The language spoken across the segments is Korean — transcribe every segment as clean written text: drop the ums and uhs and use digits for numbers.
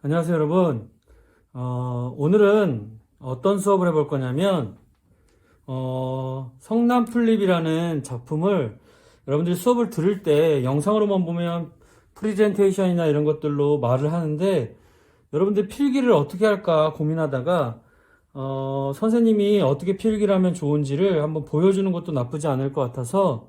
안녕하세요, 여러분. 오늘은 어떤 수업을 해볼 거냐면, 성남 플립이라는 작품을 여러분들이 수업을 들을 때 영상으로만 보면 프리젠테이션이나 이런 것들로 말을 하는데, 여러분들 필기를 어떻게 할까 고민하다가, 선생님이 어떻게 필기를 하면 좋은지를 한번 보여주는 것도 나쁘지 않을 것 같아서,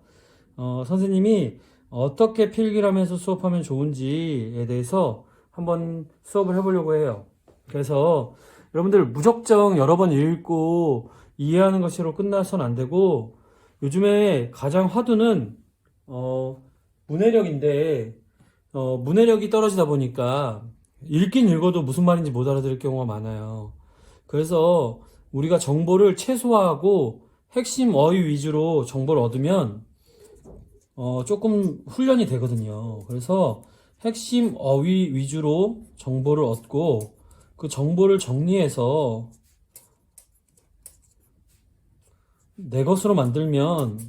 선생님이 어떻게 필기를 하면서 수업하면 좋은지에 대해서 한번 수업을 해보려고 해요. 그래서 여러분들 무작정 여러 번 읽고 이해하는 것으로 끝나선 안 되고, 요즘에 가장 화두는 문해력인데, 문해력이 떨어지다 보니까 읽긴 읽어도 무슨 말인지 못 알아들을 경우가 많아요. 그래서 우리가 정보를 최소화하고 핵심 어휘 위주로 정보를 얻으면 조금 훈련이 되거든요. 그래서 핵심 어휘 위주로 정보를 얻고 그 정보를 정리해서 내 것으로 만들면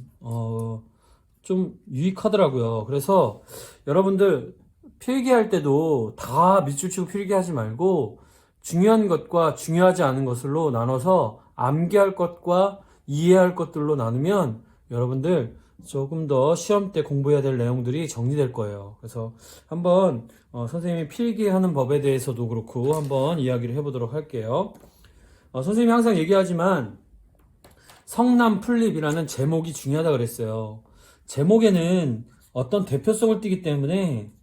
좀 유익하더라고요. 그래서 여러분들 필기할 때도 다 밑줄 치고 필기하지 말고 중요한 것과 중요하지 않은 것으로 나눠서 암기할 것과 이해할 것들로 나누면 여러분들 조금 더 시험 때 공부해야 될 내용들이 정리될 거예요. 그래서 한번 선생님이 필기하는 법에 대해서도 그렇고 한번 이야기를 해보도록 할게요. 선생님이 항상 얘기하지만 성남플립이라는 제목이 중요하다 그랬어요. 제목에는 어떤 대표성을 띠기 때문에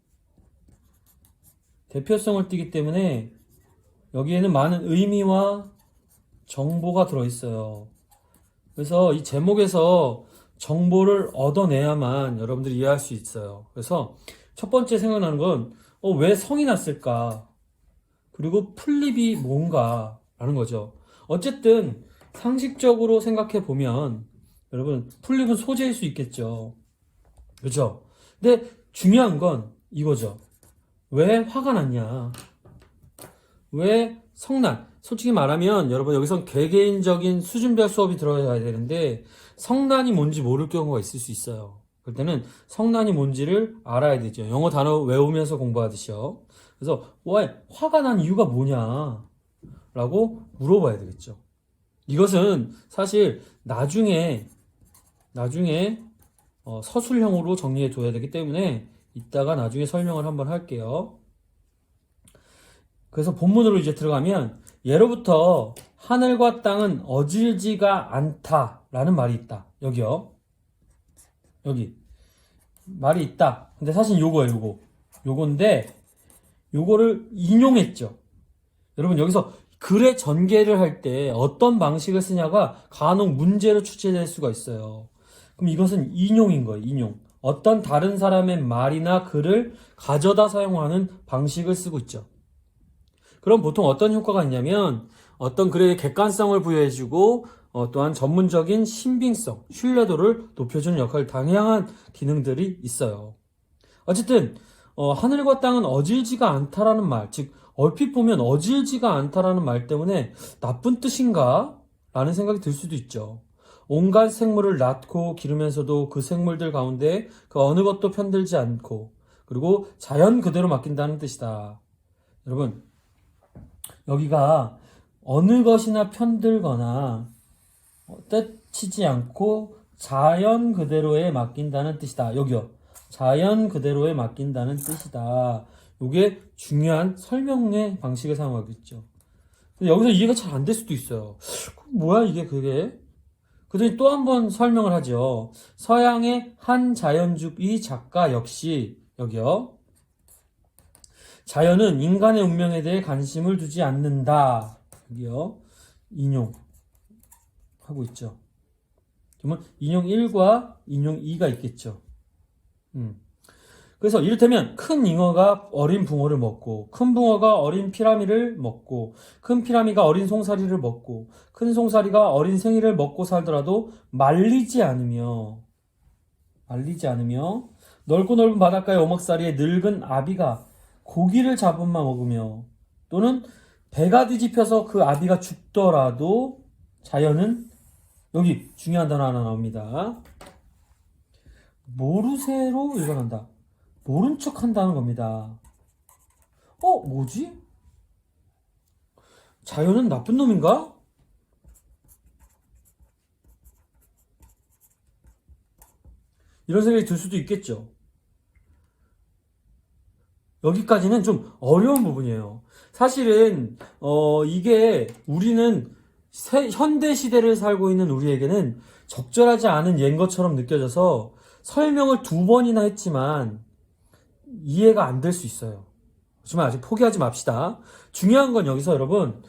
여기에는 많은 의미와 정보가 들어있어요. 그래서 이 제목에서 정보를 얻어내야만 여러분들이 이해할 수 있어요. 그래서 첫 번째 생각나는 건 왜 성이 났을까? 그리고 플립이 뭔가? 라는 거죠. 어쨌든 상식적으로 생각해 보면 여러분 플립은 소재일 수 있겠죠. 그렇죠? 근데 중요한 건 이거죠. 왜 화가 났냐? 왜 성난? 솔직히 말하면 여러분 여기선 개개인적인 수준별 수업이 들어야 되는데 성난이 뭔지 모를 경우가 있을 수 있어요. 그럴 때는 성난이 뭔지를 알아야 되죠. 영어 단어 외우면서 공부하듯이요. 그래서 왜 화가 난 이유가 뭐냐? 라고 물어봐야 되겠죠. 이것은 사실 나중에 서술형으로 정리해 둬야 되기 때문에 이따가 나중에 설명을 한번 할게요. 그래서 본문으로 이제 들어가면 예로부터 하늘과 땅은 어질지가 않다라는 말이 있다. 여기요. 여기 말이 있다. 근데 사실 요거예요. 요건데 요거를 인용했죠. 여러분 여기서 글의 전개를 할 때 어떤 방식을 쓰냐가 간혹 문제로 출제될 수가 있어요. 그럼 이것은 인용인 거예요. 인용. 어떤 다른 사람의 말이나 글을 가져다 사용하는 방식을 쓰고 있죠. 그럼 보통 어떤 효과가 있냐면 어떤 글의 객관성을 부여해주고 또한 전문적인 신빙성, 신뢰도를 높여주는 역할을 다양한 기능들이 있어요. 어쨌든 하늘과 땅은 어질지가 않다라는 말, 즉 얼핏 보면 어질지가 않다라는 말 때문에 나쁜 뜻인가? 라는 생각이 들 수도 있죠. 온갖 생물을 낳고 기르면서도 그 생물들 가운데 그 어느 것도 편들지 않고 그리고 자연 그대로 맡긴다는 뜻이다. 여러분 여기가 어느 것이나 편들거나 떼치지 않고 자연 그대로에 맡긴다는 뜻이다. 여기요. 자연 그대로에 맡긴다는 뜻이다. 이게 중요한 설명의 방식을 사용하고 있죠. 근데 여기서 이해가 잘 안 될 수도 있어요. 뭐야 이게 그게? 그더니 또 한 번 설명을 하죠. 서양의 한 자연주의 작가 역시 여기요. 자연은 인간의 운명에 대해 관심을 두지 않는다. 여기요. 인용하고 있죠. 그러면 인용 1과 인용 2가 있겠죠. 그래서 이를테면 큰 잉어가 어린 붕어를 먹고 큰 붕어가 어린 피라미를 먹고 큰 피라미가 어린 송사리를 먹고 큰 송사리가 어린 생이를 먹고 살더라도 말리지 않으며 넓고 넓은 바닷가의 오목사리에 늙은 아비가 고기를 잡은만 먹으며 또는 배가 뒤집혀서 그 아비가 죽더라도 자연은 여기 중요한 단어 하나 나옵니다. 모르쇠로 일관한다. 모른 척 한다는 겁니다. 뭐지? 자연은 나쁜 놈인가? 이런 생각이 들 수도 있겠죠. 여기까지는 좀 어려운 부분이에요. 사실은 이게 우리는 현대 시대를 살고 있는 우리에게는 적절하지 않은 예인 것처럼 느껴져서 설명을 2번이나 했지만 이해가 안 될 수 있어요. 하지만 아직 포기하지 맙시다. 중요한 건 여기서 여러분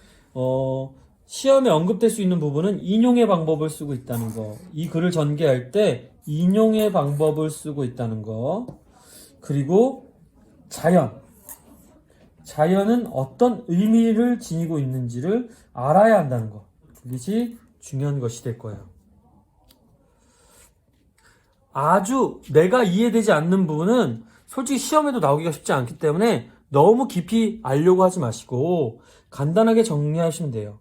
시험에 언급될 수 있는 부분은 인용의 방법을 쓰고 있다는 거. 이 글을 전개할 때 인용의 방법을 쓰고 있다는 거. 그리고 자연은 어떤 의미를 지니고 있는지를 알아야 한다는 거. 그것이 중요한 것이 될 거예요. 아주 내가 이해되지 않는 부분은 솔직히 시험에도 나오기가 쉽지 않기 때문에 너무 깊이 알려고 하지 마시고 간단하게 정리하시면 돼요.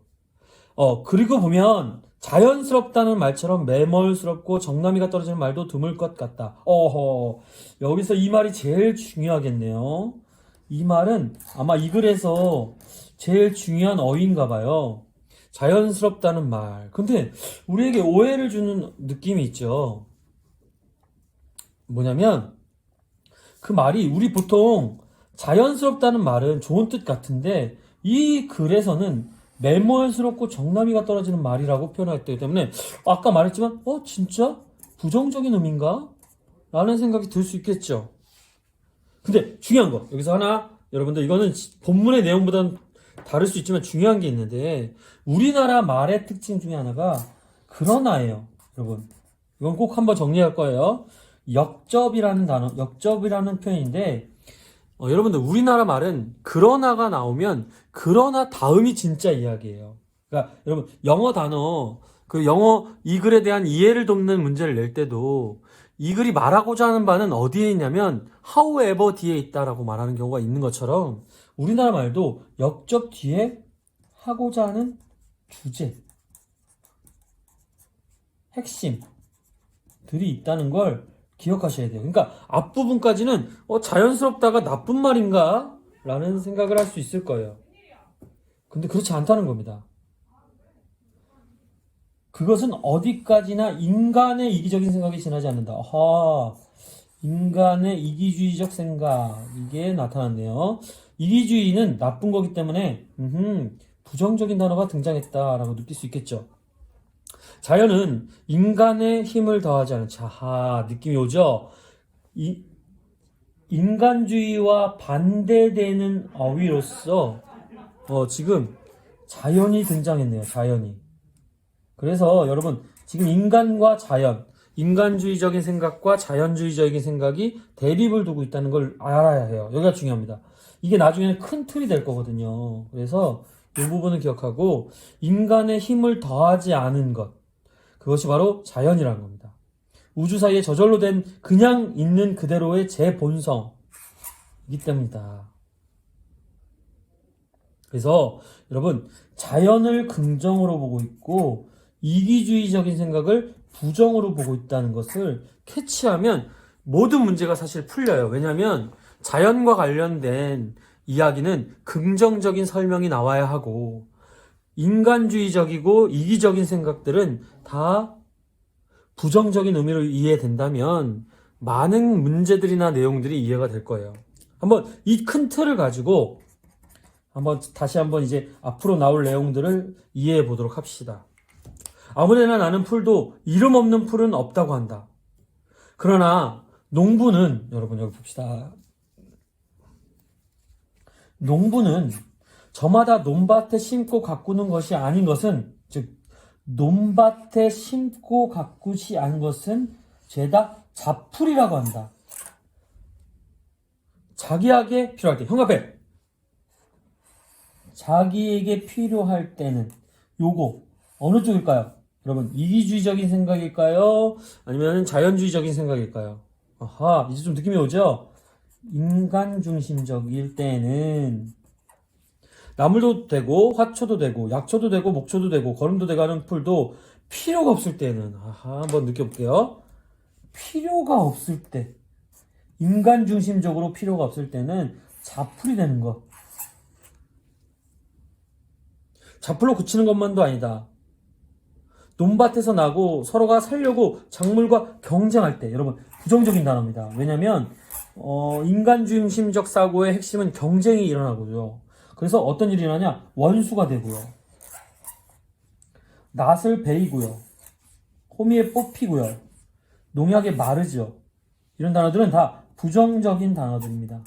그리고 보면 자연스럽다는 말처럼 매몰스럽고 정나미가 떨어지는 말도 드물 것 같다. 여기서 이 말이 제일 중요하겠네요. 이 말은 아마 이 글에서 제일 중요한 어휘인가 봐요. 자연스럽다는 말. 근데 우리에게 오해를 주는 느낌이 있죠. 뭐냐면 그 말이 우리 보통 자연스럽다는 말은 좋은 뜻 같은데 이 글에서는 매몰스럽고 정나미가 떨어지는 말이라고 표현했기 때문에 아까 말했지만 진짜 부정적인 의미인가? 라는 생각이 들 수 있겠죠. 근데 중요한 거 여기서 하나 여러분들 이거는 본문의 내용보다는 다를 수 있지만 중요한 게 있는데 우리나라 말의 특징 중에 하나가 그러나예요. 여러분 이건 꼭 한번 정리할 거예요. 역접이라는 표현인데 여러분들 우리나라 말은 그러나가 나오면 그러나 다음이 진짜 이야기예요. 그러니까 여러분 영어 단어 영어 이 글에 대한 이해를 돕는 문제를 낼 때도 이 글이 말하고자 하는 바는 어디에 있냐면 however 뒤에 있다라고 말하는 경우가 있는 것처럼 우리나라 말도 역접 뒤에 하고자 하는 주제, 핵심들이 있다는 걸 기억하셔야 돼요. 그러니까 앞부분까지는 자연스럽다가 나쁜 말인가? 라는 생각을 할 수 있을 거예요. 근데 그렇지 않다는 겁니다. 그것은 어디까지나 인간의 이기적인 생각이 지나지 않는다. 인간의 이기주의적 생각 이게 나타났네요. 이기주의는 나쁜 거기 때문에 부정적인 단어가 등장했다라고 느낄 수 있겠죠. 자연은 인간의 힘을 더하지 않은 느낌이 오죠? 인간주의와 반대되는 어휘로서 지금 자연이 등장했네요. 자연이. 그래서 여러분 지금 인간과 자연, 인간주의적인 생각과 자연주의적인 생각이 대립을 두고 있다는 걸 알아야 해요. 여기가 중요합니다. 이게 나중에는 큰 틀이 될 거거든요. 그래서 이 부분을 기억하고 인간의 힘을 더하지 않은 것 그것이 바로 자연이라는 겁니다. 우주 사이에 저절로 된 그냥 있는 그대로의 제 본성이기 때문이다. 그래서 여러분 자연을 긍정으로 보고 있고 이기주의적인 생각을 부정으로 보고 있다는 것을 캐치하면 모든 문제가 사실 풀려요. 왜냐하면 자연과 관련된 이야기는 긍정적인 설명이 나와야 하고 인간주의적이고 이기적인 생각들은 다 부정적인 의미로 이해된다면 많은 문제들이나 내용들이 이해가 될 거예요. 한번 이 큰 틀을 가지고 다시 한번 이제 앞으로 나올 내용들을 이해해 보도록 합시다. 아무데나 나는 풀도 이름 없는 풀은 없다고 한다. 그러나 농부는 여러분 여기 봅시다. 농부는 저마다 논밭에 심고 가꾸는 것이 아닌 것은 즉 논밭에 심고 가꾸지 않은 것은 죄다 잡풀이라고 한다. 자기에게 필요할 때 형 앞에 자기에게 필요할 때는 요거 어느 쪽일까요? 여러분 이기주의적인 생각일까요? 아니면 자연주의적인 생각일까요? 이제 좀 느낌이 오죠? 인간 중심적일 때는 나물도 되고 화초도 되고 약초도 되고 목초도 되고 거름도 되고 하는 풀도 필요가 없을 때는 한번 느껴볼게요. 필요가 없을 때 인간 중심적으로 필요가 없을 때는 잡풀이 되는 거. 잡풀로 그치는 것만도 아니다. 논밭에서 나고 서로가 살려고 작물과 경쟁할 때, 여러분 부정적인 단어입니다. 왜냐면 인간 중심적 사고의 핵심은 경쟁이 일어나고요. 그래서 어떤 일이 일어나냐? 원수가 되고요. 낫을 베이고요. 호미에 뽑히고요. 농약에 마르죠. 이런 단어들은 다 부정적인 단어들입니다.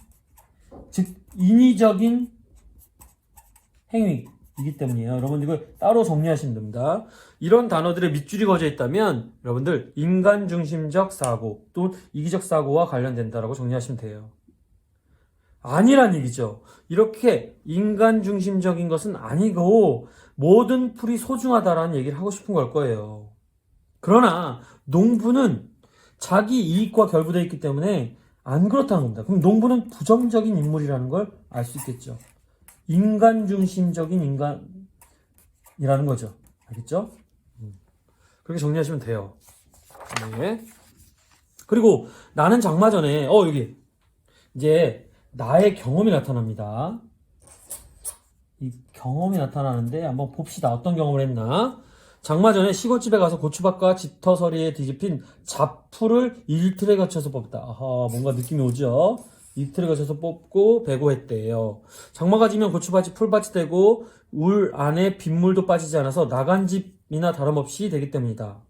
즉 인위적인 행위이기 때문이에요. 여러분 이걸 따로 정리하시면 됩니다. 이런 단어들의 밑줄이 그어져 있다면 여러분들 인간 중심적 사고 또 이기적 사고와 관련된다라고 정리하시면 돼요. 아니란 얘기죠. 이렇게 인간 중심적인 것은 아니고 모든 풀이 소중하다라는 얘기를 하고 싶은 걸 거예요. 그러나 농부는 자기 이익과 결부되어 있기 때문에 안 그렇다는 겁니다. 그럼 농부는 부정적인 인물이라는 걸 알 수 있겠죠. 인간 중심적인 인간이라는 거죠. 알겠죠? 그렇게 정리하시면 돼요. 네. 그리고 나는 장마 전에 여기 이제 나의 경험이 나타납니다. 이 경험이 나타나는데 한번 봅시다. 어떤 경험을 했나? 장마 전에 시골집에 가서 고추밭과 짙어서리에 뒤집힌 잡풀을 일틀에 걸쳐서 뽑다. 아하, 뭔가 느낌이 오죠? 이틀에 걸쳐서 뽑고 배고했대요. 장마가 지면 고추밭이 풀밭이 되고 울 안에 빗물도 빠지지 않아서 나간 집이나 다름없이 되기 때문이다.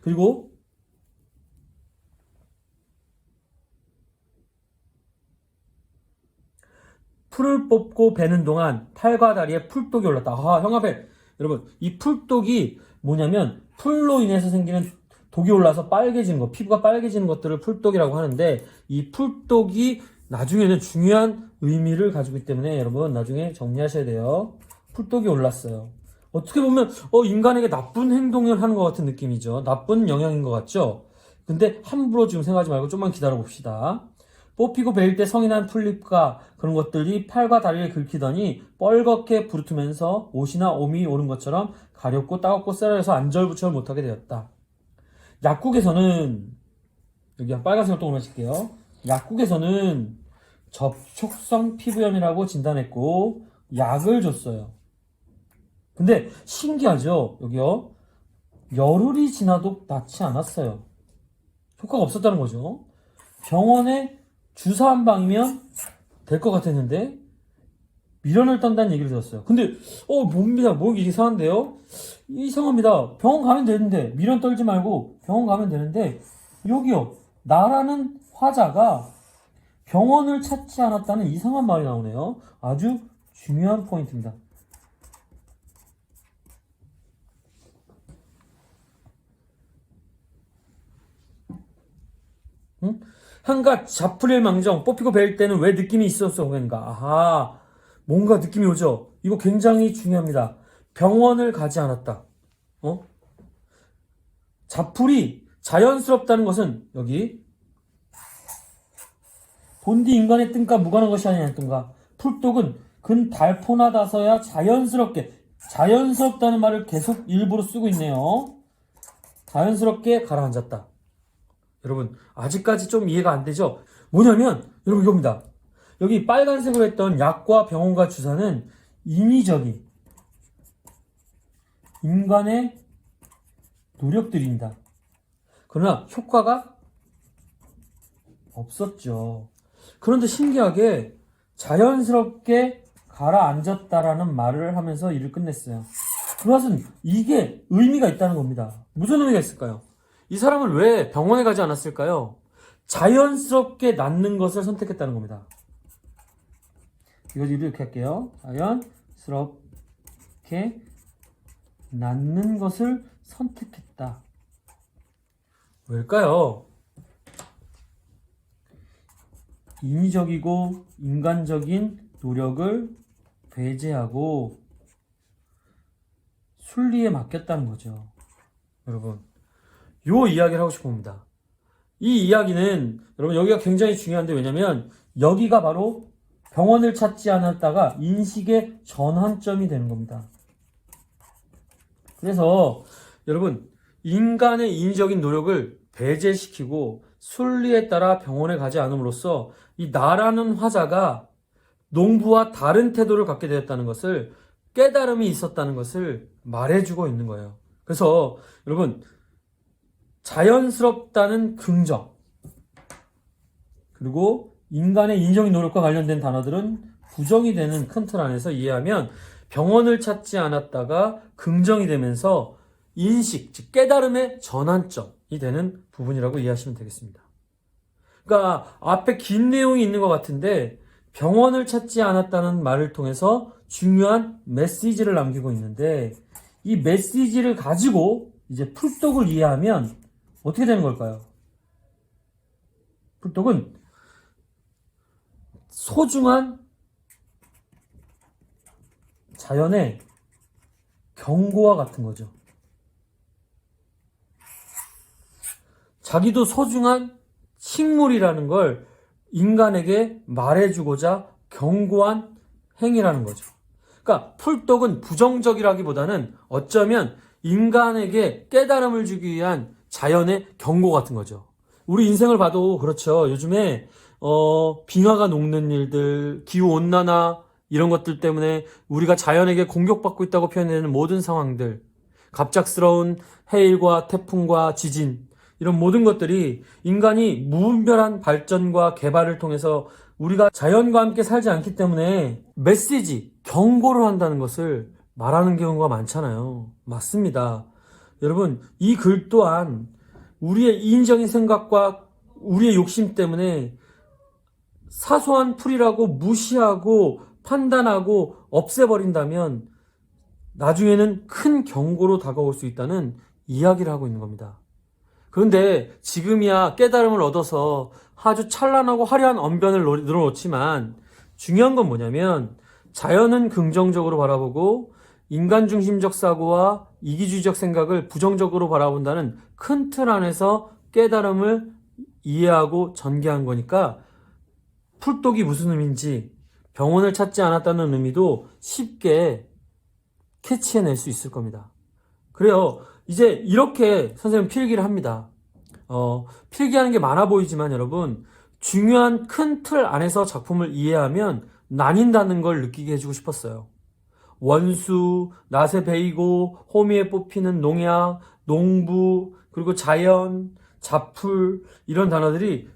그리고 풀을 뽑고 베는 동안 팔과 다리에 풀독이 올랐다. 아하, 형 앞에 여러분 이 풀독이 뭐냐면 풀로 인해서 생기는 독이 올라서 빨개지는 것, 피부가 빨개지는 것들을 풀독이라고 하는데 이 풀독이 나중에는 중요한 의미를 가지고 있기 때문에 여러분 나중에 정리하셔야 돼요. 풀독이 올랐어요. 어떻게 보면 인간에게 나쁜 행동을 하는 것 같은 느낌이죠. 나쁜 영향인 것 같죠? 근데 함부로 지금 생각하지 말고 좀만 기다려 봅시다. 뽑히고 베일 때 성이 난 풀잎과 그런 것들이 팔과 다리를 긁히더니 뻘겋게 부르트면서 옷이나 옴이 오른 것처럼 가렵고 따갑고 쎄라려서 안절부절 못하게 되었다. 약국에서는 여기 한 빨간색을 또 올려줄게요. 약국에서는 접촉성 피부염이라고 진단했고 약을 줬어요. 근데 신기하죠? 여기요. 열흘이 지나도 낫지 않았어요. 효과가 없었다는 거죠. 병원에 주사 한 방이면 될 것 같았는데 미련을 떤다는 얘기를 들었어요. 근데 뭡니다. 뭐 이상한데요? 이상합니다. 병원 가면 되는데 미련 떨지 말고 병원 가면 되는데 여기요. 나라는 화자가 병원을 찾지 않았다는 이상한 말이 나오네요. 아주 중요한 포인트입니다. 응? 한갓 잡풀일 망정 뽑히고 베일 때는 왜 느낌이 있었어? 그러니까 아하 뭔가 느낌이 오죠. 이거 굉장히 중요합니다. 병원을 가지 않았다. 잡풀이 자연스럽다는 것은 여기 본디 인간의 뜬과 무관한 것이 아니냐는 뜬가. 풀독은 근 달포나다서야 자연스럽다는 말을 계속 일부러 쓰고 있네요. 자연스럽게 가라앉았다. 여러분 아직까지 좀 이해가 안 되죠? 뭐냐면 여러분 이겁니다. 여기 빨간색으로 했던 약과 병원과 주사는 인위적인 인간의 노력들입니다. 그러나 효과가 없었죠. 그런데 신기하게 자연스럽게 가라앉았다라는 말을 하면서 일을 끝냈어요. 그것은 이게 의미가 있다는 겁니다. 무슨 의미가 있을까요? 이 사람은 왜 병원에 가지 않았을까요? 자연스럽게 낫는 것을 선택했다는 겁니다. 이거 이렇게 할게요. 자연스럽게 낫는 것을 선택했다. 왜일까요? 인위적이고 인간적인 노력을 배제하고 순리에 맡겼다는 거죠. 여러분 요 이야기를 하고 싶습니다. 이 이야기는 여러분 여기가 굉장히 중요한데 왜냐면 여기가 바로 병원을 찾지 않았다가 인식의 전환점이 되는 겁니다. 그래서 여러분 인간의 인위적인 노력을 배제시키고 순리에 따라 병원에 가지 않음으로써 이 나라는 화자가 농부와 다른 태도를 갖게 되었다는 것을 깨달음이 있었다는 것을 말해주고 있는 거예요. 그래서 여러분, 자연스럽다는 긍정, 그리고 인간의 인정의 노력과 관련된 단어들은 부정이 되는 큰 틀 안에서 이해하면 병원을 찾지 않았다가 긍정이 되면서 인식, 즉 깨달음의 전환점이 되는 부분이라고 이해하시면 되겠습니다. 그러니까 앞에 긴 내용이 있는 것 같은데 병원을 찾지 않았다는 말을 통해서 중요한 메시지를 남기고 있는데 이 메시지를 가지고 이제 풀독을 이해하면 어떻게 되는 걸까요? 풀독은 소중한 자연의 경고와 같은 거죠. 자기도 소중한 식물이라는 걸 인간에게 말해주고자 경고한 행위라는 거죠. 그러니까 풀독은 부정적이라기보다는 어쩌면 인간에게 깨달음을 주기 위한 자연의 경고 같은 거죠. 우리 인생을 봐도 그렇죠. 요즘에 빙하가 녹는 일들, 기후온난화 이런 것들 때문에 우리가 자연에게 공격받고 있다고 표현되는 모든 상황들, 갑작스러운 해일과 태풍과 지진, 이런 모든 것들이 인간이 무분별한 발전과 개발을 통해서 우리가 자연과 함께 살지 않기 때문에 메시지, 경고를 한다는 것을 말하는 경우가 많잖아요. 맞습니다. 여러분, 이 글 또한 우리의 이인적인 생각과 우리의 욕심 때문에 사소한 풀이라고 무시하고 판단하고 없애버린다면 나중에는 큰 경고로 다가올 수 있다는 이야기를 하고 있는 겁니다. 그런데 지금이야 깨달음을 얻어서 아주 찬란하고 화려한 언변을 늘어놓지만 중요한 건 뭐냐면 자연은 긍정적으로 바라보고 인간 중심적 사고와 이기주의적 생각을 부정적으로 바라본다는 큰 틀 안에서 깨달음을 이해하고 전개한 거니까 풀독이 무슨 의미인지 병원을 찾지 않았다는 의미도 쉽게 캐치해낼 수 있을 겁니다. 그래요. 이제 이렇게 선생님 필기를 합니다. 필기하는 게 많아 보이지만 여러분 중요한 큰 틀 안에서 작품을 이해하면 나뉜다는 걸 느끼게 해주고 싶었어요. 원수, 낫에 베이고, 호미에 뽑히는 농약, 농부, 그리고 자연, 잡풀 이런 단어들이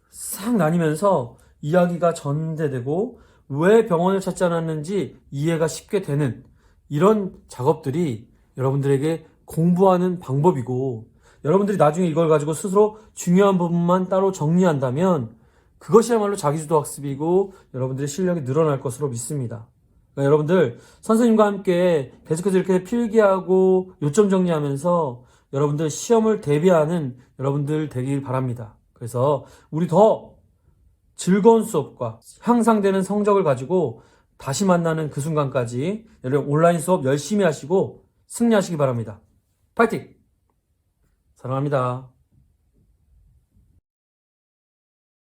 싹 나뉘면서 이야기가 전개되고 왜 병원을 찾지 않았는지 이해가 쉽게 되는 이런 작업들이 여러분들에게 공부하는 방법이고 여러분들이 나중에 이걸 가지고 스스로 중요한 부분만 따로 정리한다면 그것이야말로 자기주도 학습이고 여러분들의 실력이 늘어날 것으로 믿습니다. 그러니까 여러분들 선생님과 함께 계속해서 이렇게 필기하고 요점 정리하면서 여러분들 시험을 대비하는 여러분들 되길 바랍니다. 그래서 우리 더 즐거운 수업과 향상되는 성적을 가지고 다시 만나는 그 순간까지 여러분 온라인 수업 열심히 하시고 승리하시기 바랍니다. 파이팅! 사랑합니다.